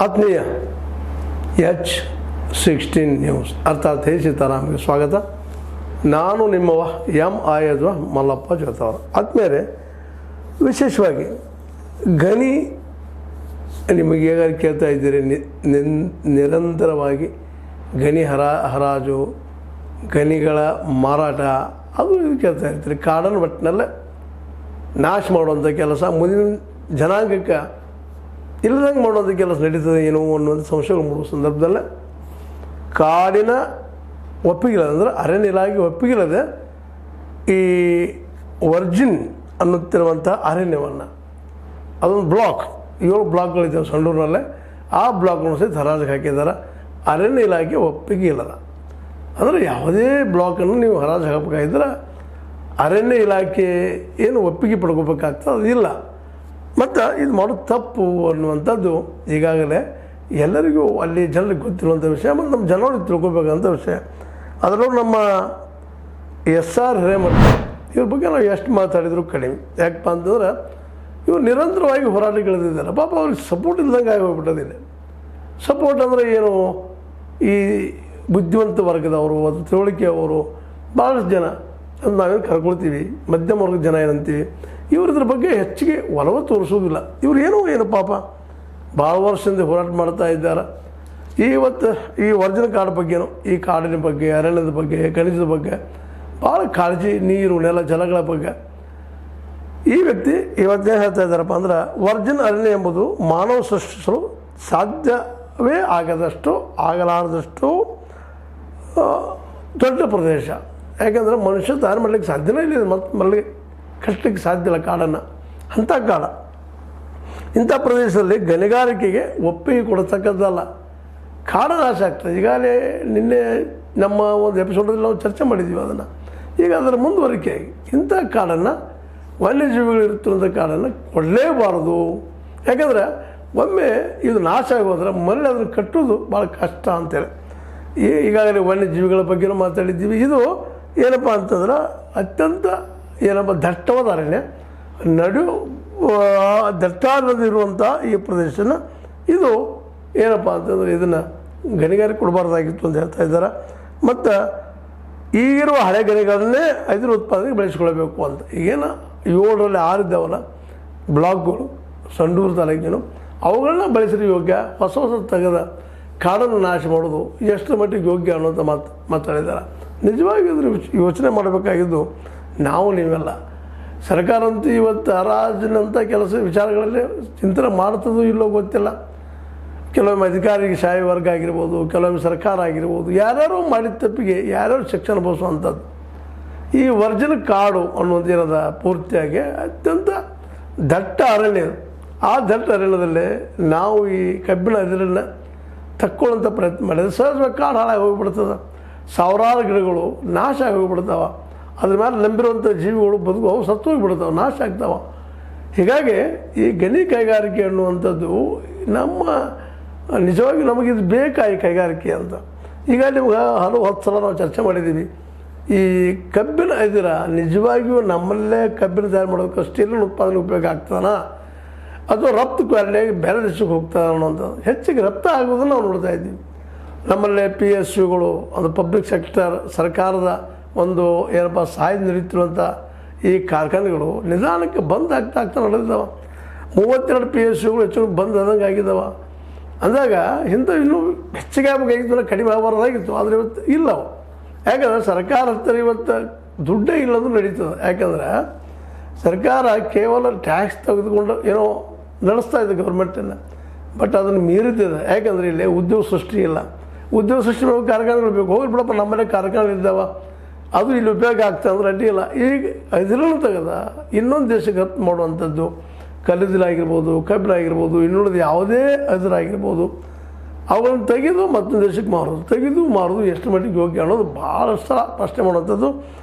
ಆತ್ಮೀಯ H16 news ಅರ್ಥಾತ್ ಹೇ ಸೀತಾರಾಮ್ಗೆ ಸ್ವಾಗತ. ನಾನು ನಿಮ್ಮವ MISವ ಮಲ್ಲಪ್ಪ ಜೋತವರು. ಆದ್ಮೇಲೆ ವಿಶೇಷವಾಗಿ ಗಣಿ ನಿಮಗೆ ಹೇಗಾರು ಕೇಳ್ತಾ ಇದ್ದೀರಿ, ನಿರಂತರವಾಗಿ ಗಣಿ ಹರಾಜು ಗಣಿಗಳ ಮಾರಾಟ ಅದು ಕೇಳ್ತಾ ಇರ್ತೀರಿ. ಕಾಡನ್ನು ಒಟ್ಟಿನಲ್ಲೇ ನಾಶ ಮಾಡುವಂಥ ಕೆಲಸ ಮುಂದಿನ ಜನಾಂಗಕ್ಕೆ ಇಲ್ಲದಂಗೆ ಮಾಡೋದು ಕೆಲಸ ನಡೀತದೆ ಏನೋ ಅನ್ನೋದು ಸಂಶಯ ಮೂಡುವ ಸಂದರ್ಭದಲ್ಲೇ ಕಾಡಿನ ಒಪ್ಪಿಗಿಲ್ಲದೆ ಅಂದರೆ ಅರಣ್ಯ ಇಲಾಖೆ ಒಪ್ಪಿಗಿಲ್ಲದೆ ಈ ವರ್ಜಿನ್ ಅನ್ನುತ್ತಿರುವಂಥ ಅರಣ್ಯವನ್ನು ಅದೊಂದು ಬ್ಲಾಕ್ 7 ಬ್ಲಾಕ್ಗಳಿದ್ದಾವೆ ಸಂಡೂರಿನಲ್ಲೇ. ಆ ಬ್ಲಾಕ್ಗಳನ್ನು ಸಹಿತ ಹರಾಜಿಗೆ ಹಾಕಿದ್ದಾರೆ. ಅರಣ್ಯ ಇಲಾಖೆ ಒಪ್ಪಿಗೆ ಇಲ್ಲದ ಅಂದರೆ ಯಾವುದೇ ಬ್ಲಾಕನ್ನು ನೀವು ಹರಾಜು ಹಾಕಬೇಕಾಗಿದ್ರೆ ಅರಣ್ಯ ಇಲಾಖೆ ಏನು ಒಪ್ಪಿಗೆ ಪಡ್ಕೋಬೇಕಾಗ್ತದೆ ಅದಿಲ್ಲ. ಮತ್ತು ಇದು ಮಾಡೋದು ತಪ್ಪು ಅನ್ನುವಂಥದ್ದು ಈಗಾಗಲೇ ಎಲ್ಲರಿಗೂ ಅಲ್ಲಿ ಜನರಿಗೆ ಗೊತ್ತಿರುವಂಥ ವಿಷಯ ಮತ್ತು ನಮ್ಮ ಜನರಿಗೆ ತಿಳ್ಕೊಬೇಕಂತ ವಿಷಯ. ಅದರಲ್ಲೂ ನಮ್ಮ SR ಹಿರೇಮಠ ಇವ್ರ ಬಗ್ಗೆ ನಾವು ಎಷ್ಟು ಮಾತಾಡಿದ್ರು ಕಡಿಮೆ. ಯಾಕಪ್ಪ ಅಂತಂದ್ರೆ ಇವ್ರು ನಿರಂತರವಾಗಿ ಹೋರಾಟಗಳಿದ್ದಾರೆ. ಪಾಪ ಅವ್ರಿಗೆ ಸಪೋರ್ಟ್ ಇಲ್ದಂಗೆ ಆಗಿ ಹೋಗ್ಬಿಟ್ಟದಿಲ್ಲ. ಸಪೋರ್ಟ್ ಅಂದರೆ ಏನು, ಈ ಬುದ್ಧಿವಂತ ವರ್ಗದವರು ಅದು ತಿಳುವಳಿಕೆಯವರು ಭಾಳಷ್ಟು ಜನ ಅದು ನಾವೇನು ಕರ್ಕೊಳ್ತೀವಿ, ಮಧ್ಯಮ ವರ್ಗದ ಜನ ಏನಂತೀವಿ, ಇವ್ರು ಇದ್ರ ಬಗ್ಗೆ ಹೆಚ್ಚಿಗೆ ಒಲವು ತೋರಿಸೋದಿಲ್ಲ. ಇವ್ರು ಏನು ಪಾಪ ಭಾಳ ವರ್ಷದಿಂದ ಹೋರಾಟ ಮಾಡ್ತಾ ಇದ್ದಾರೆ. ಇವತ್ತು ಈ ವರ್ಜಿನ ಕಾಡು ಬಗ್ಗೆನೂ, ಈ ಕಾಡಿನ ಬಗ್ಗೆ, ಅರಣ್ಯದ ಬಗ್ಗೆ, ಖನಿಜದ ಬಗ್ಗೆ ಭಾಳ ಕಾಳಜಿ, ನೀರು ನೆಲ ಜಲಗಳ ಬಗ್ಗೆ ಈ ವ್ಯಕ್ತಿ ಇವತ್ತೇನು ಹೇಳ್ತಾ ಇದ್ದಾರಪ್ಪ ಅಂದ್ರೆ, ವರ್ಜಿನ್ ಅರಣ್ಯ ಎಂಬುದು ಮಾನವ ಸೃಷ್ಟಿಸಲು ಸಾಧ್ಯವೇ ಆಗಲಾರದಷ್ಟು ದೊಡ್ಡ ಪ್ರದೇಶ. ಯಾಕೆಂದರೆ ಮನುಷ್ಯ ತಯಾರು ಮಾಡಲಿಕ್ಕೆ ಸಾಧ್ಯನೇ ಇಲ್ಲ, ಮತ್ತು ಮರಳಿಗೆ ಕಟ್ಟಲಿಕ್ಕೆ ಸಾಧ್ಯ ಇಲ್ಲ ಕಾಡನ್ನು. ಅಂಥ ಕಾಡ, ಇಂಥ ಪ್ರದೇಶದಲ್ಲಿ ಗಣಿಗಾರಿಕೆಗೆ ಒಪ್ಪಿಗೆ ಕೊಡತಕ್ಕದ್ದಲ್ಲ. ಕಾಡು ನಾಶ ಆಗ್ತದೆ. ಈಗಾಗಲೇ ನಿನ್ನೆ ನಮ್ಮ ಒಂದು ಎಪಿಸೋಡಲ್ಲಿ ನಾವು ಚರ್ಚೆ ಮಾಡಿದ್ದೀವಿ ಅದನ್ನು. ಈಗ ಅದರ ಮುಂದುವರಿಕೆಯಾಗಿ ಇಂಥ ಕಾಡನ್ನು, ವನ್ಯಜೀವಿಗಳು ಇರುತ್ತಿರುವಂಥ ಕಾಡನ್ನು ಕೊಡಲೇಬಾರದು. ಯಾಕಂದರೆ ಒಮ್ಮೆ ಇದು ನಾಶ ಆಗೋದ್ರೆ ಮರಳಿ ಅದನ್ನು ಕಟ್ಟೋದು ಭಾಳ ಕಷ್ಟ ಅಂತೇಳಿ ಈಗಾಗಲೇ ವನ್ಯಜೀವಿಗಳ ಬಗ್ಗೆನೂ ಮಾತಾಡಿದ್ದೀವಿ. ಇದು ಏನಪ್ಪ ಅಂತಂದ್ರೆ ಅತ್ಯಂತ ದಟ್ಟವಾದ ಅರಣ್ಯ, ದಟ್ಟಾರದಿರುವಂಥ ಈ ಪ್ರದೇಶನ ಇದು ಏನಪ್ಪ ಅಂತಂದರೆ ಇದನ್ನು ಗಣಿಗಾರಿಕೆ ಕೊಡಬಾರ್ದಾಗಿತ್ತು ಅಂತ ಹೇಳ್ತಾ ಇದ್ದಾರೆ. ಮತ್ತು ಈಗಿರುವ ಹಳೆ ಗಣಿಗಳನ್ನೇ ಇದರ ಉತ್ಪಾದನೆಗೆ ಬೆಳೆಸ್ಕೊಳ್ಬೇಕು ಅಂತ. ಈಗೇನು 7ರಲ್ಲಿ 6 ಇದ್ದಾವಲ್ಲ ಬ್ಲಾಕ್ಗಳು ಸಂಡೂರು ತಾಲೂಕಿನ, ಅವುಗಳನ್ನ ಬಳಸಿದ್ರೆ ಯೋಗ್ಯ. ಹೊಸ ತೆಗೆದ ಕಾಡನ್ನು ನಾಶ ಮಾಡೋದು ಎಷ್ಟು ಮಟ್ಟಿಗೆ ಯೋಗ್ಯ ಅನ್ನೋಂಥ ಮಾತಾಡಿದ್ದಾರೆ. ನಿಜವಾಗಿ ಇದ್ರ ಯೋಚನೆ ಮಾಡಬೇಕಾಗಿದ್ದು ನಾವು ನೀವೆಲ್ಲ. ಸರ್ಕಾರ ಅಂತೂ ಇವತ್ತು ಹರಾಜಿನಂಥ ಕೆಲಸ ವಿಚಾರಗಳಲ್ಲಿ ಚಿಂತನೆ ಮಾಡ್ತದೋ ಇಲ್ಲೋ ಗೊತ್ತಿಲ್ಲ. ಕೆಲವೊಮ್ಮೆ ಅಧಿಕಾರಿಗೆ ಶಾಯಿ ವರ್ಗ ಆಗಿರ್ಬೋದು, ಕೆಲವೊಮ್ಮೆ ಸರ್ಕಾರ ಆಗಿರ್ಬೋದು, ಯಾರ್ಯಾರು ಮಾಡಿದ ತಪ್ಪಿಗೆ ಯಾರ್ಯಾರು ಶಿಕ್ಷೆ ಅನುಭವಿಸುವಂಥದ್ದು. ಈ ವರ್ಜಿನ ಕಾಡು ಅನ್ನೋದು ಏನದ ಪೂರ್ತಿಯಾಗಿ ಅತ್ಯಂತ ದಟ್ಟ ಅರಣ್ಯ. ಆ ದಟ್ಟ ಅರಣ್ಯದಲ್ಲಿ ನಾವು ಈ ಕಬ್ಬಿಣ ಇದರನ್ನು ತಕ್ಕೊಳ್ಳೋಂಥ ಪ್ರಯತ್ನ ಮಾಡಿದ್ರೆ ಸಹಜವಾಗಿ ಕಾಡು ಹಾಳಾಗಿ ಹೋಗಿಬಿಡ್ತದೆ. ಸಾವಿರಾರು ಗಿಡಗಳು ನಾಶ ಆಗಿ ಹೋಗಿಬಿಡ್ತಾವೆ. ಅದ್ರ ಮೇಲೆ ನಂಬಿರುವಂಥ ಜೀವಿಗಳು ಬದುಕು ಅವು ಸತ್ತು ಹೋಗಿಬಿಡ್ತಾವೆ, ನಾಶ ಆಗ್ತಾವೆ. ಹೀಗಾಗಿ ಈ ಗಣಿ ಕೈಗಾರಿಕೆ ಅನ್ನುವಂಥದ್ದು ನಮ್ಮ ನಿಜವಾಗಿ ನಮಗಿದು ಬೇಕಾಗಿ ಕೈಗಾರಿಕೆ ಅಂತ. ಈಗ ನಿಮ್ಗೆ ಹಲವು 10 ಸಲ ನಾವು ಚರ್ಚೆ ಮಾಡಿದ್ದೀವಿ. ಈ ಕಬ್ಬಿನ ಇದರ ನಿಜವಾಗಿಯೂ ನಮ್ಮಲ್ಲೇ ಕಬ್ಬಿನ ತಯಾರು ಮಾಡೋದಕ್ಕೆ ಸ್ಟೀಲಿನ ಉತ್ಪಾದನೆ ಉಪಯೋಗ ಆಗ್ತಾನ ಅಥವಾ ರಫ್ತು ಕ್ವಾಲಿಟಿಯಾಗಿ ಬೇರೆ ದೇಶಕ್ಕೆ ಹೋಗ್ತಾನೆ ಅನ್ನೋಂಥದ್ದು ಹೆಚ್ಚಿಗೆ ರಫ್ತು ಆಗೋದನ್ನು ನಾವು ನೋಡ್ತಾ ಇದ್ದೀವಿ. ನಮ್ಮಲ್ಲೇ PSUಗಳು, ಅದು ಪಬ್ಲಿಕ್ ಸೆಕ್ಟರ್, ಸರ್ಕಾರದ ಒಂದು ಏನಪ್ಪ ಸಹಾಯ ನೀಡುತ್ತಿರುವಂಥ ಈ ಕಾರ್ಖಾನೆಗಳು ನಿಧಾನಕ್ಕೆ ಬಂದ್ ಆಗ್ತಾ ನಡೆದಿದ್ದಾವೆ. 32 PSUಗಳು ಹೆಚ್ಚು ಬಂದ್ ಆದಂಗೆ ಆಗಿದ್ದಾವೆ. ಅಂದಾಗ ಇಂಥ ಇನ್ನೂ ಹೆಚ್ಚಿಗೆ ಆಗಬೇಕಾಗಿತ್ತು, ಕಡಿಮೆ ಆಗಬಾರ್ದಾಗಿತ್ತು. ಆದರೆ ಇವತ್ತು ಇಲ್ಲವು. ಯಾಕಂದರೆ ಸರ್ಕಾರ ಹತ್ತಿರ ಇವತ್ತು ದುಡ್ಡೇ ಇಲ್ಲದು ನಡೀತದೆ. ಯಾಕಂದರೆ ಸರ್ಕಾರ ಕೇವಲ ಟ್ಯಾಕ್ಸ್ ತೆಗೆದುಕೊಂಡು ಏನೋ ನಡೆಸ್ತಾ ಇದೆ ಗೌರ್ಮೆಂಟನ್ನು, ಬಟ್ ಅದನ್ನು ಮೀರಿದ್ದಿದೆ. ಯಾಕಂದರೆ ಇಲ್ಲಿ ಉದ್ಯೋಗ ಸೃಷ್ಟಿ ಇಲ್ಲ. ಉದ್ಯೋಗ ಸೃಷ್ಟಿ ಮಾಡೋ ಕಾರ್ಖಾನೆಗಳು ಬೇಕು. ಹೋಗಿ ಬಿಡಪ್ಪ, ನಮ್ಮಲ್ಲೇ ಕಾರ್ಖಾನೆ ಇದ್ದಾವೆ, ಅದು ಇಲ್ಲಿ ಉಪಯೋಗ ಆಗ್ತದೆ ಅಂದ್ರೆ ಅಡ್ಡಿ ಇಲ್ಲ. ಈಗ ಇದರಲ್ಲೂ ತೆಗೆದ ಇನ್ನೊಂದು ದೇಶಕ್ಕೆ ರಫ್ತು ಮಾಡುವಂಥದ್ದು ಕಲ್ಲಿದ್ದಲಾಗಿರ್ಬೋದು, ಕಬ್ಬಿಣಾಗಿರ್ಬೋದು, ಇನ್ನುಳಿದ ಯಾವುದೇ ಇದರಾಗಿರ್ಬೋದು, ಅವುಗಳನ್ನು ತೆಗೆದು ಮತ್ತೊಂದು ದೇಶಕ್ಕೆ ಮಾರೋದು, ತೆಗೆದು ಮಾರೋದು ಎಷ್ಟು ಮಟ್ಟಿಗೆ ಯೋಗ್ಯ ಅನ್ನೋದು ಭಾಳಷ್ಟು ಸಲ ಪ್ರಶ್ನೆ ಮಾಡುವಂಥದ್ದು.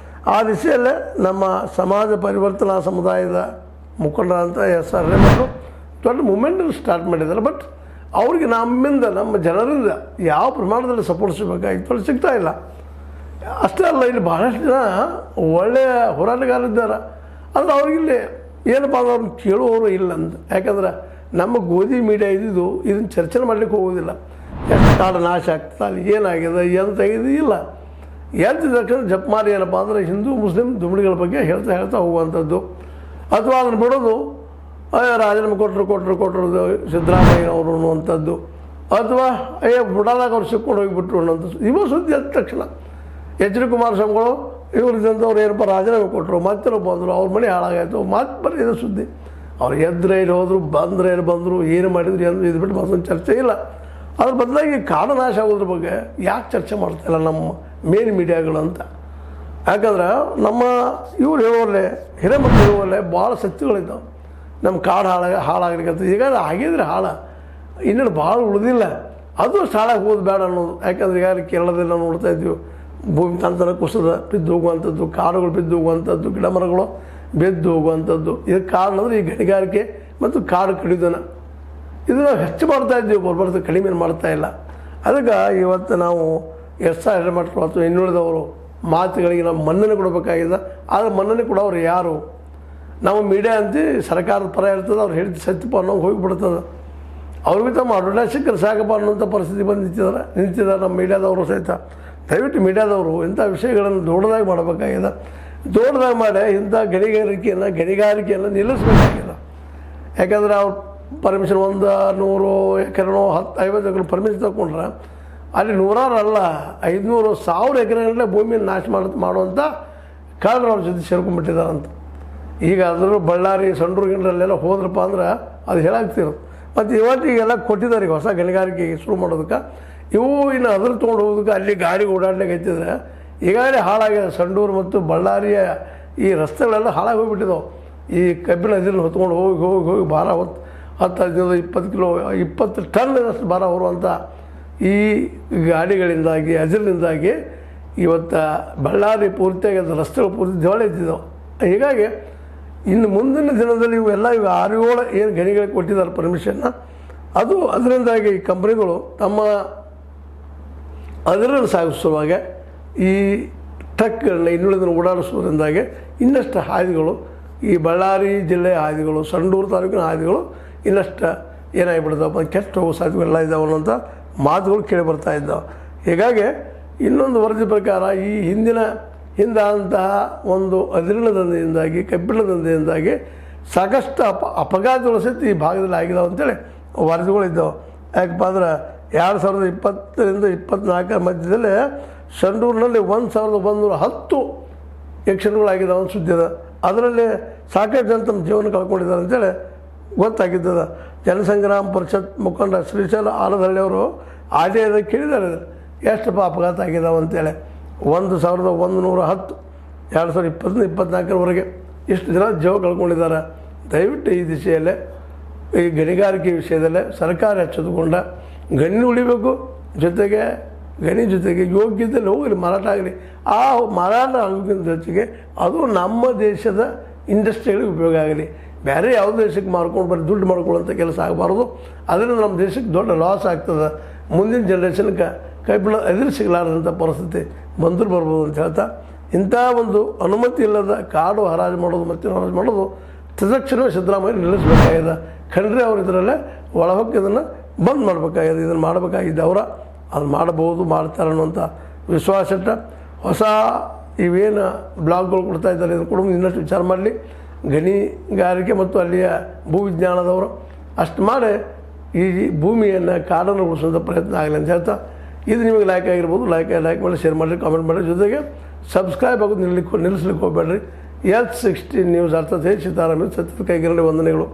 ಆ ದಿಶೆಯಲ್ಲೇ ನಮ್ಮ ಸಮಾಜ ಪರಿವರ್ತನಾ ಸಮುದಾಯದ ಮುಖಂಡರಂಥ SR ಹಿರೇಮಠರು ದೊಡ್ಡ ಮೂಮೆಂಟನ್ನು ಸ್ಟಾರ್ಟ್ ಮಾಡಿದ್ದಾರೆ. ಬಟ್ ಅವ್ರಿಗೆ ನಮ್ಮಿಂದ, ನಮ್ಮ ಜನರಿಂದ ಯಾವ ಪ್ರಮಾಣದಲ್ಲಿ ಸಪೋರ್ಟ್ ಸಿಗಬೇಕಾಗಿತ್ತು ಅಲ್ಲಿ ಸಿಗ್ತಾ ಇಲ್ಲ. ಅಷ್ಟೇ ಅಲ್ಲ, ಇಲ್ಲಿ ಭಾಳಷ್ಟು ಜನ ಒಳ್ಳೆಯ ಹೋರಾಟಗಾರರಿದ್ದಾರೆ. ಆದರೆ ಅವ್ರಿಗಿಲ್ಲಿ ಏನಪ್ಪ ಅಂದ್ರೆ ಅವ್ರನ್ನ ಕೇಳುವವರು ಇಲ್ಲ ಅಂತ. ಯಾಕಂದ್ರೆ ನಮ್ಮ ಗೋಧಿ ಮೀಡಿಯಾ ಇದ್ದಿದ್ದು ಇದನ್ನು ಚರ್ಚೆ ಮಾಡಲಿಕ್ಕೆ ಹೋಗೋದಿಲ್ಲ. ಎಷ್ಟು ಕಾಡು ನಾಶ ಆಗ್ತದೆ, ಅಲ್ಲಿ ಏನಾಗಿದೆ, ಎಂತ ಆಗಿದೆ ಇಲ್ಲ. ಎದ್ದು ತಕ್ಷಣ ಜಪ್ ಮಾಡಿ ಏನಪ್ಪ ಅಂದರೆ ಹಿಂದೂ ಮುಸ್ಲಿಂ ದುಮ್ಮಿಗಳ ಬಗ್ಗೆ ಹೇಳ್ತಾ ಹೋಗುವಂಥದ್ದು, ಅಥವಾ ಅದನ್ನು ಬಿಡೋದು ರಾಜೀನಾಮೆ ಕೊಟ್ಟರು ಸಿದ್ದರಾಮಯ್ಯನವರು ಅನ್ನುವಂಥದ್ದು, ಅಥವಾ ಬುಡಾದಾಗ ಅವ್ರು ಸಿಕ್ಕೊಂಡು ಹೋಗಿಬಿಟ್ರು ಅನ್ನೋಂಥದ್ದು. ಇವ ಸುದ್ದಿ ಎದ್ದ ತಕ್ಷಣ ಎಚ್ ಡಿ ಕುಮಾರಸ್ವಾಮಿಗಳು ಇವ್ರದಂಥವ್ರು ಏನಪ್ಪ ರಾಜೀನಾಮೆ ಕೊಟ್ಟರು, ಮತ್ತೆ ಬಂದರು, ಅವ್ರ ಮನೆ ಹಾಳಾಗಾಯಿತು, ಮತ್ತೆ ಬರೀ ಇದು ಸುದ್ದಿ. ಅವ್ರು ಎದ್ರೆ ಇಲ್ಲಿ ಹೋದರು, ಬಂದರು, ಏನು ಮಾಡಿದ್ರು ಎಂದು ಇದು ಬಿಟ್ಟು ಮತ್ತೊಂದು ಚರ್ಚೆ ಇಲ್ಲ. ಅದ್ರ ಬದಲಾಗಿ ಕಾಡು ನಾಶ ಆಗೋದ್ರ ಬಗ್ಗೆ ಯಾಕೆ ಚರ್ಚೆ ಮಾಡ್ತಾಯಿಲ್ಲ ನಮ್ಮ ಮೇನ್ ಮೀಡಿಯಾಗಳು ಅಂತ. ಯಾಕಂದ್ರೆ ನಮ್ಮ ಇವ್ರು ಹೇಳೋಲ್ಲೇ ಹಿರೇಮಠ ಹೇಳೋಲ್ಲೇ ಭಾಳ ಸತ್ಯಗಳಿದ್ದಾವೆ. ನಮ್ಮ ಕಾಡು ಹಾಳಾಗ್ಲಿಕ್ಕೆ ಈಗ ಆಗಿದ್ರೆ ಇನ್ನೇನು ಭಾಳ ಉಳಿದಿಲ್ಲ, ಅದು ಹಾಳಾಗಿ ಹೋಗೋದು ಬೇಡ ಅನ್ನೋದು. ಯಾಕಂದ್ರೆ ಈಗ ಕೇರಳದಲ್ಲಿ ನಾವು ನೋಡ್ತಾ ಇದ್ದೀವಿ, ಭೂಮಿ ತಂತ್ರ ಕುಸಿದ ಬಿದ್ದು ಹೋಗುವಂಥದ್ದು, ಕಾಡುಗಳು ಬಿದ್ದು ಹೋಗುವಂಥದ್ದು, ಗಿಡ ಮರಗಳು ಬಿದ್ದು ಹೋಗುವಂಥದ್ದು. ಇದಕ್ಕೆ ಕಾರಣ ಅಂದರೆ ಈ ಗಣಿಗಾರಿಕೆ ಮತ್ತು ಕಾಡು ಕಡಿದನ ಇದನ್ನು ಹೆಚ್ಚು ಮಾಡ್ತಾ ಇದ್ದೀವಿ, ಬರ್ಬರ್ದು ಕಡಿಮೆ ಮಾಡ್ತಾ ಇಲ್ಲ. ಅದಕ್ಕೆ ಇವತ್ತು ನಾವು ಹಿರೇಮಠರು ಅಥವಾ ಇನ್ನುಳಿದವರು ಮಾತುಗಳಿಗೆ ನಾವು ಮನ್ನಣೆ ಕೊಡಬೇಕಾಗಿದೆ. ಆದರೆ ಮನ್ನಣೆ ಕೊಡೋರು ಯಾರು? ನಾವು ಮೀಡಿಯಾ ಅಂತ ಸರ್ಕಾರದ ಪರ ಇರ್ತದೆ, ಅವ್ರು ಹೇಳಿದ ಸತ್ಯಪ್ಪ ಅನ್ನೋಂಗೆ ಹೋಗಿಬಿಡ್ತದೆ. ಅವ್ರಿಗೆ ತಮ್ಮ ಅಡ್ವರ್ಟೈಸ್ ಸಿಕ್ಕರೆ ಸಾಕಪ್ಪ ಅನ್ನೋಂಥ ಪರಿಸ್ಥಿತಿ ಬಂದು ನಿಂತಿದ್ದಾರೆ ನಮ್ಮ ಮೀಡಿಯಾದವರು ಸಹಿತ. ದಯವಿಟ್ಟು ಮೀಡಿಯಾದವರು ಇಂಥ ವಿಷಯಗಳನ್ನು ದೊಡ್ಡದಾಗಿ ಮಾಡಬೇಕಾಗಿದೆ. ದೊಡ್ಡದಾಗಿ ಮಾಡಿ ಇಂಥ ಗಣಿಗಾರಿಕೆಯನ್ನು ನಿಲ್ಲಿಸಬೇಕಾಗಿದೆ. ಯಾಕಂದರೆ ಅವ್ರು ಪರ್ಮಿಷನ್ 100 ಎಕರೆನೋ 50 ಎಕರೆ ಪರ್ಮಿಷನ್ ತಗೊಂಡ್ರೆ ಅಲ್ಲಿ ನೂರಾರಲ್ಲ 500 1000 ಎಕರೆಗಳಲ್ಲೇ ಭೂಮಿಯನ್ನು ನಾಶ ಮಾಡುವಂಥ ಕಾರಣ ಅವ್ರ ಜೊತೆ ಸೇರ್ಕೊಂಡ್ಬಿಟ್ಟಿದ್ದಾರಂತ. ಈಗ ಅದ್ರ ಬಳ್ಳಾರಿ ಸಂಡೂರು ಗಿಂಡ್ರಲ್ಲೆಲ್ಲ ಹೋದ್ರಪ್ಪ ಅಂದ್ರೆ ಅದು ಹೇಳಾಗ್ತಿರೋದು. ಮತ್ತು ಇವತ್ತಿಗೆಲ್ಲ ಕೊಟ್ಟಿದ್ದಾರೆ ಈಗ ಹೊಸ ಗಣಿಗಾರಿಕೆಗೆ ಶುರು ಮಾಡೋದಕ್ಕೆ. ಇವು ಇನ್ನು ಅದ್ರ ತೊಗೊಂಡು ಹೋಗೋದಕ್ಕೆ ಅಲ್ಲಿ ಗಾಡಿ ಓಡಾಡ್ಲಿಕ್ಕೆ ಹಚ್ಚಿದ್ರೆ ಈಗಾಗಲೇ ಹಾಳಾಗಿದೆ. ಸಂಡೂರು ಮತ್ತು ಬಳ್ಳಾರಿಯ ಈ ರಸ್ತೆಗಳೆಲ್ಲ ಹಾಳಾಗಿ ಹೋಗಿಬಿಟ್ಟಿದ್ದಾವೆ. ಈ ಕಬ್ಬಿನ ಅದಿರನ್ನು ಹೊತ್ಕೊಂಡು ಹೋಗಿ ಭಾರ 10-15 ಕಿಲೋ 20 ಟನ್ನಷ್ಟು ಭಾರ ಹೊರುವಂಥ ಈ ಗಾಡಿಗಳಿಂದಾಗಿ ಅದಿರಿನಿಂದಾಗಿ ಇವತ್ತು ಬಳ್ಳಾರಿ ಪೂರ್ತಿಯಾಗಿ ಅದು ರಸ್ತೆಗಳು ಪೂರ್ತಿ ಜೋಳ ಇದ್ದಿದ್ದಾವೆ. ಹೀಗಾಗಿ ಇನ್ನು ಮುಂದಿನ ದಿನದಲ್ಲಿ ಇವೆಲ್ಲ 6-7 ಏನು ಗಣಿಗಳಿಗೆ ಕೊಟ್ಟಿದ್ದಾರೆ ಪರ್ಮಿಷನ್ನ, ಅದು ಅದರಿಂದಾಗಿ ಈ ಕಂಪ್ನಿಗಳು ತಮ್ಮ ಅದರನ್ನು ಸಾಗಿಸುವಾಗ ಈ ಟ್ರಕ್ಗಳನ್ನ ಇನ್ನುಳಿದನ್ನು ಓಡಾಡಿಸೋದ್ರಿಂದಾಗಿ ಇನ್ನಷ್ಟು ಹಾದಿಗಳು, ಈ ಬಳ್ಳಾರಿ ಜಿಲ್ಲೆಯ ಹಾದಿಗಳು, ಸಂಡೂರು ತಾಲೂಕಿನ ಹಾದಿಗಳು ಇನ್ನಷ್ಟು ಏನಾಗಿಬಿಡ್ತಾವೆ, ಕೆಟ್ಟ ಹೋಗೋ ಸಾಧ್ಯತೆಗಳೆಲ್ಲ ಇದ್ದಾವೆ ಅನ್ನೋಂಥ ಮಾತುಗಳು ಕೇಳಿ ಬರ್ತಾ ಇದ್ದಾವೆ. ಹೀಗಾಗಿ ಇನ್ನೊಂದು ವರದಿ ಪ್ರಕಾರ ಈ ಹಿಂದೆ ಅಂತಹ ಒಂದು ಅದಿರಿನ ದಂಧೆಯಿಂದಾಗಿ ಕಬ್ಬಿಣ ದಂಧೆಯಿಂದಾಗಿ ಸಾಕಷ್ಟು ಅಪಘಾತಗಳು ಸಹಿತ ಈ ಭಾಗದಲ್ಲಿ ಆಗಿದಾವೆ ಅಂತೇಳಿ ವರದಿಗಳಿದ್ದಾವೆ. ಯಾಕಪ್ಪ ಅಂದ್ರೆ 2020ರಿಂದ 2024 ಮಧ್ಯದಲ್ಲಿ ಸಂಡೂರಿನಲ್ಲಿ 1110 ಆಕ್ಸಿಡೆಂಟ್ಗಳಾಗಿದ್ದಾವೆ ಅಂತ ಸುದ್ದಿ ಅದ. ಅದರಲ್ಲಿ ಸಾಕಷ್ಟು ಜನ ತಮ್ಮ ಜೀವನ ಕಳ್ಕೊಂಡಿದ್ದಾರೆ ಅಂತೇಳಿ ಗೊತ್ತಾಗಿದ್ದದ. ಜನಸಂಗ್ರಾಮ ಪರಿಷತ್ ಮುಖಂಡ ಶ್ರೀಶೈಲ ಆಲದಹಳ್ಳಿಯವರು ಆಡಿಯೋದಾಗ ಕೇಳಿದ್ದಾರೆ ಎಷ್ಟಪ್ಪ ಅಪಘಾತ ಆಗಿದ್ದಾವೆ ಅಂತೇಳಿ. 1110 2020-24 ಇಷ್ಟು ಜನ ಜೀವ ಕಳ್ಕೊಂಡಿದ್ದಾರೆ. ದಯವಿಟ್ಟು ಈ ದಿಶೆಯಲ್ಲೇ ಈ ಗಣಿಗಾರಿಕೆ ವಿಷಯದಲ್ಲೇ ಸರ್ಕಾರ ಎಚ್ಚೆತ್ತುಕೊಂಡ ಗಣಿ ಉಳಿಬೇಕು, ಜೊತೆಗೆ ಗಣಿ ಜೊತೆಗೆ ಯೋಗ್ಯತೆಯಲ್ಲಿ ಹೋಗಲಿ, ಮಾರಾಟ ಆಗಲಿ. ಆ ಮಾರಾಟ ಆಗೋಕ್ಕಿಂತ ಹೆಚ್ಚಿಗೆ ಅದು ನಮ್ಮ ದೇಶದ ಇಂಡಸ್ಟ್ರಿಗಳಿಗೆ ಉಪಯೋಗ ಆಗಲಿ. ಬೇರೆ ಯಾವುದೇ ದೇಶಕ್ಕೆ ಮಾರ್ಕೊಂಡು ಬರೀ ದುಡ್ಡು ಮಾಡ್ಕೊಳ್ಳೋಂಥ ಕೆಲಸ ಆಗಬಾರ್ದು. ಅದರಿಂದ ನಮ್ಮ ದೇಶಕ್ಕೆ ದೊಡ್ಡ ಲಾಸ್ ಆಗ್ತದೆ. ಮುಂದಿನ ಜನ್ರೇಷನ್ಗೆ ಕಬ್ಬಿಣ ಎದುರು ಸಿಗಲಾರದಂಥ ಪರಿಸ್ಥಿತಿ ಬರ್ಬೋದು ಅಂತ ಹೇಳ್ತಾ, ಇಂಥ ಒಂದು ಅನುಮತಿ ಇಲ್ಲದ ಕಾಡು ಹರಾಜು ಮಾಡೋದು ಮತ್ತು ಹರಾಜು ಮಾಡೋದು ತಕ್ಷಣ ಸಿದ್ದರಾಮಯ್ಯ ನಿಲ್ಲಿಸಬೇಕಾಗಿದೆ. ಖಂಡ್ರೆ ಅವರು ಇದರಲ್ಲೇ ಒಳಹೊಕ್ಕಿ ಇದನ್ನು ಬಂದ್ ಮಾಡಬೇಕಾಗಿದೆ. ಇದನ್ನು ಮಾಡಬೇಕಾಗಿದ್ದೆ ಅದು ಮಾಡಬಹುದು, ಮಾಡ್ತಾರೆ ಅನ್ನುವಂಥ ವಿಶ್ವಾಸ ಇಟ್ಟ ಹೊಸ ಇವೇನು ಬ್ಲಾಗ್ಗಳು ಕೊಡ್ತಾ ಇದ್ದಾರೆ ಇದನ್ನು ಕೂಡ ಇನ್ನಷ್ಟು ವಿಚಾರ ಮಾಡಲಿ. ಗಣಿಗಾರಿಕೆ ಮತ್ತು ಅಲ್ಲಿಯ ಭೂವಿಜ್ಞಾನದವರು ಅಷ್ಟು ಮಾಡಿ ಈ ಭೂಮಿಯನ್ನು ಕಾಡನ್ನು ಉಳಿಸುವಂಥ ಪ್ರಯತ್ನ ಆಗಲಿ ಅಂತ ಹೇಳ್ತಾ, ಇದು ನಿಮಗೆ ಲೈಕ್ ಆಗಿರ್ಬೋದು. ಲೈಕ್ ಮಾಡಿ, ಶೇರ್ ಮಾಡಿರಿ, ಕಾಮೆಂಟ್ ಮಾಡಿರಿ. ಜೊತೆಗೆ ಸಬ್ಸ್ಕ್ರೈಬ್ ಆಗೋದು ನಿಲ್ಲಿಸ್ಲಿಕ್ಕೆ ಹೋಗಬೇಡ್ರಿ. H16 ನ್ಯೂಸ್ ಅರ್ಥಾತ್ ಸೀತಾರಾಮ ಸತ್ಯದ ಕೈಗಿರಲಿ ವಂದನೆಗಳು.